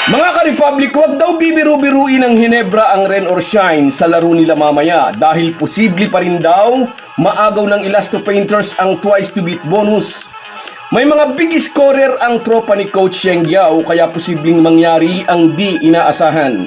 Mga ka-Republic, wag daw bibiru-biruin ng Hinebra ang rain or shine sa laro nila mamaya dahil posible pa rin daw maagaw ng Elasto Painters ang twice to beat bonus. May mga big scorer ang tropa ni Coach Sheng Yao kaya posibleng mangyari ang di inaasahan.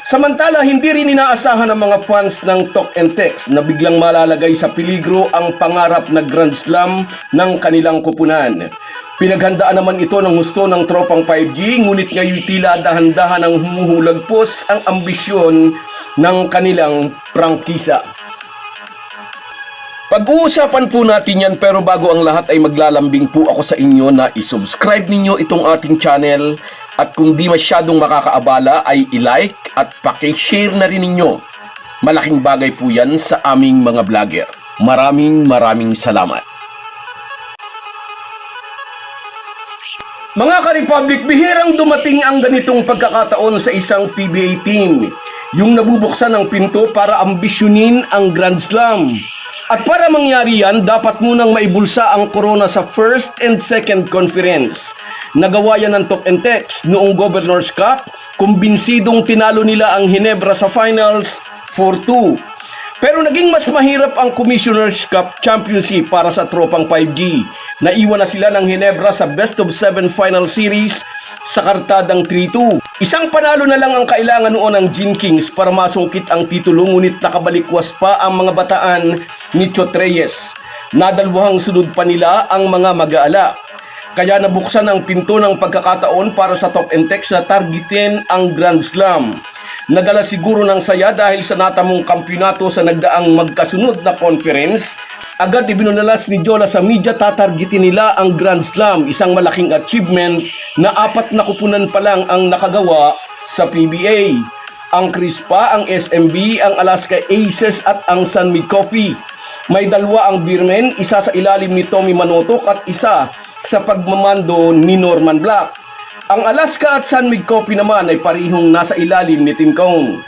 Samantala, hindi rin inaasahan ng mga fans ng Talk and Text na biglang malalagay sa peligro ang pangarap na Grand Slam ng kanilang kupunan. Pinaghandaan naman ito ng gusto ng tropang 5G, ngunit ngayon tila dahan-dahan ang humuhulagpos ang ambisyon ng kanilang prangkisa. Pag-uusapan po natin yan, pero bago ang lahat ay maglalambing po ako sa inyo na isubscribe ninyo itong ating channel at kung di masyadong makakaabala ay i-like at paki-share na rin ninyo. Malaking bagay po yan sa aming mga vlogger. Maraming salamat. Mga ka-Republic, bihirang dumating ang ganitong pagkakataon sa isang PBA team. Yung nabubuksan ng pinto para ambisyonin ang Grand Slam. At para mangyari yan, dapat munang maibulsa ang corona sa first and second conference. Nagawa yan ng Talk and Text noong Governor's Cup, kumbinsidong tinalo nila ang Hinebra sa finals 4-2. Pero naging mas mahirap ang Commissioner's Cup Championship para sa tropang 5G. Naiwan na sila ng Hinebra sa best of 7 final series sa kartadang 3-2. Isang panalo na lang ang kailangan noon ng Gin Kings para masungkit ang titulo, ngunit nakabalikwas pa ang mga bataan ni Chot Reyes. Nadalawang sunod pa nila ang mga mag-aala. Kaya nabuksan ang pinto ng pagkakataon para sa Talk and Text na targetin ang Grand Slam. Nadala siguro ng saya dahil sa natamong kampyonato sa nagdaang magkasunod na conference. Agad ibinunalas ni Jola sa media, tatargetin nila ang Grand Slam, isang malaking achievement na 4 na kupunan pa lang ang nakagawa sa PBA. Ang Crispa, ang SMB, ang Alaska Aces at ang San Mig Coffee. May dalawa ang Beermen, isa sa ilalim ni Tommy Manotok at isa sa pagmamando ni Norman Black. Ang Alaska at San Mig Coffee naman ay parihong nasa ilalim ni Tim Cone.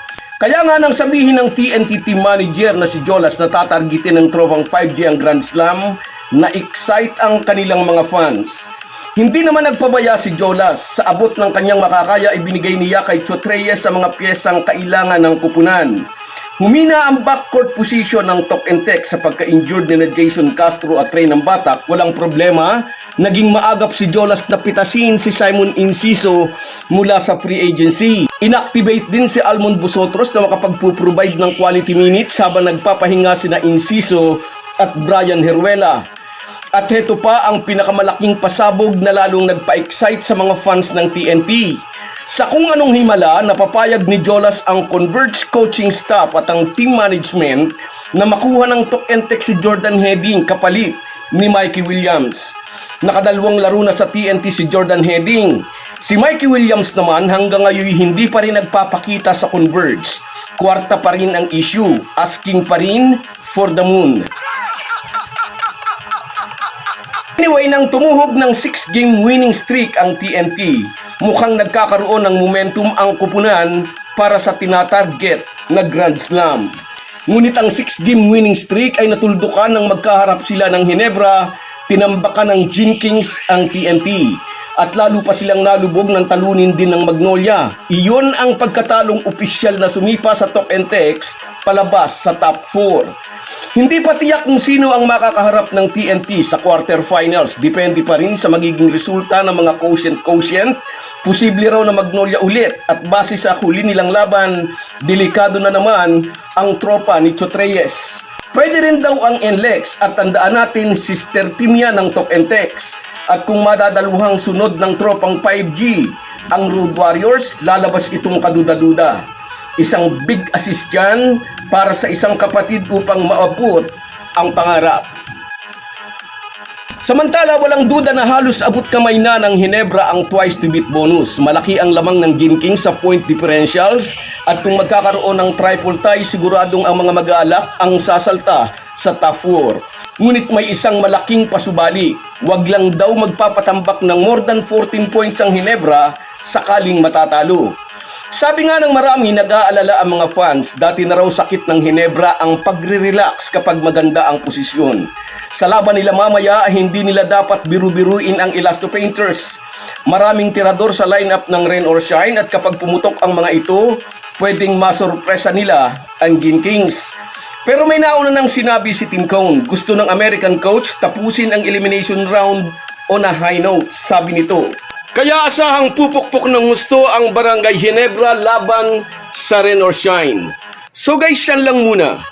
Kaya nga nang sabihin ng TNT team manager na si Jolas na tatargetin ng tropang 5G ang Grand Slam, na-excite ang kanilang mga fans. Hindi naman nagpabaya si Jolas. Sa abot ng kanyang makakaya, ibinigay niya kay Chot Reyes sa mga piyesang kailangan ng kupunan. Humina ang backcourt position ng Talk and Text sa pagka-injured ni Jason Castro at Ray ng Batak. Walang problema, naging maagap si Jolas na pitasin si Simon Inciso mula sa free agency. Inactivate din si Almond Busotros na makapagpuprovide ng quality minutes habang nagpapahinga sina Inciso at Brian Heruela. At heto pa ang pinakamalaking pasabog na lalong nagpa-excite sa mga fans ng TNT. Sa kung anong himala, napapayag ni Jolas ang Converge coaching staff at ang team management na makuha ng Talk and Text si Jordan Heading kapalit ni Mikey Williams. Nakadalawang laro na sa TNT si Jordan Heading. Si Mikey Williams naman hanggang ngayon hindi pa rin nagpapakita sa Converge. Kwarta pa rin ang issue, asking pa rin for the moon. Anyway, nang tumuhog ng 6-game winning streak ang TNT, mukhang nagkakaroon ng momentum ang kupunan para sa tinatarget na Grand Slam. Ngunit ang 6-game winning streak ay natuldukan nang magkaharap sila ng Hinebra, tinambakan ng Gin Kings ang TNT. At lalo pa silang nalubog ng talunin din ng Magnolia. Iyon ang pagkatalong opisyal na sumipa sa Talk and Text palabas sa top 4. Hindi pa tiyak kung sino ang makakaharap ng TNT sa quarterfinals. Depende pa rin sa magiging resulta ng mga quotient. Posible raw na Magnolia ulit at base sa huli nilang laban, delikado na naman ang tropa ni Chot Reyes. Pwede rin daw ang NLEX at tandaan natin sister team yan ng Talk and Text. At kung madadaluhang sunod ng tropang 5G, ang Road Warriors, lalabas itong kaduda-duda. Isang big assist yan para sa isang kapatid upang maabot ang pangarap. Samantala, walang duda na halos abot kamay na ng Hinebra ang twice to beat bonus. Malaki ang lamang ng Gin Kings sa point differentials at kung magkakaroon ng triple tie, siguradong ang mga mag-aalak ang sasalta sa top 4. Ngunit may isang malaking pasubali. Wag lang daw magpapatambak ng more than 14 points ang Hinebra sakaling matatalo. Sabi nga ng marami, nag-aalala ang mga fans, dati na raw sakit ng Hinebra ang pagre-relax kapag maganda ang posisyon. Sa laban nila mamaya, hindi nila dapat biru-biruin ang Elasto Painters. Maraming tirador sa lineup ng Rain or Shine at kapag pumutok ang mga ito, pwedeng masurpresa nila ang Ginkings. Pero may nauna nang sinabi si Tim Cone, gusto ng American coach tapusin ang elimination round on a high note, sabi nito. Kaya asahang pupukpok ng gusto ang Barangay Ginebra laban sa Rain or Shine. So guys, yan lang muna.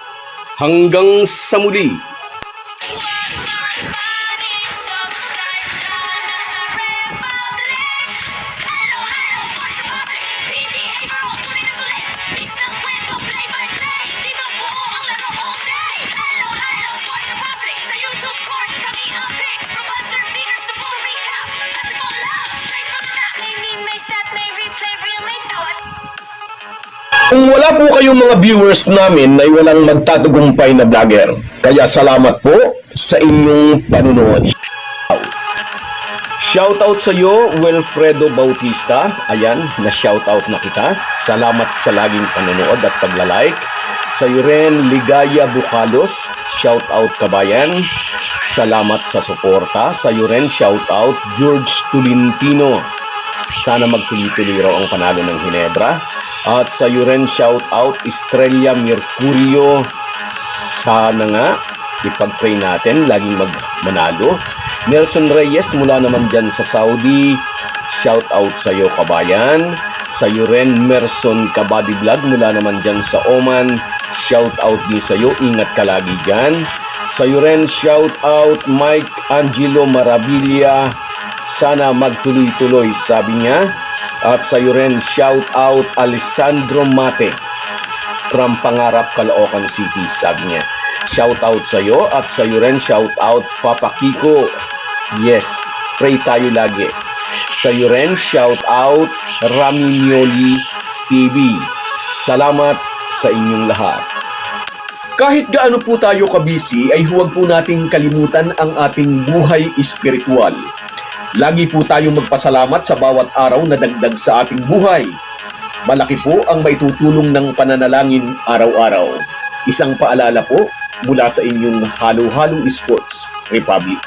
Hanggang sa muli. Kung wala po kayong mga viewers namin ay walang magtatagumpay na vlogger. Kaya salamat po sa inyong panunood. Shoutout sa iyo, Wilfredo Bautista. Ayan, na-shoutout na kita. Salamat sa laging panonood at pagla-like. Sa iyo rin, Ligaya Bucalos. Shoutout kabayan. Salamat sa suporta. Sa iyo rin, shoutout George Tolentino. Sana magtuloy-tuloy raw ang panalo ng Ginebra. At sa iyo rin, shoutout Estrella Mercurio. Sana nga, ipag-pray natin, laging manalo. Nelson Reyes mula naman dyan sa Saudi. Shoutout sa iyo kabayan. Sa iyo rin, Merson Kabadi Vlog mula naman dyan sa Oman. Shoutout din sa iyo, ingat ka lagi dyan. Sa iyo rin, shoutout Mike Angelo Maravilla. Sana magtuloy-tuloy, sabi niya. At sa iyo rin, shout out Alessandro Mate from Pangarap, Caloocan City, sabi niya. Shout out sa iyo. At sa iyo rin, shout out Papa Kiko. Yes, pray tayo lagi. Sa iyo rin, shout out Rami Mioli TV. Salamat sa inyong lahat. Kahit gaano po tayo kabisi, ay huwag po nating kalimutan ang ating buhay espiritual. Lagi po tayong magpasalamat sa bawat araw na dagdag sa ating buhay. Malaki po ang maitutulong ng pananalangin araw-araw. Isang paalala po mula sa inyong Halo Halo Sports Republic.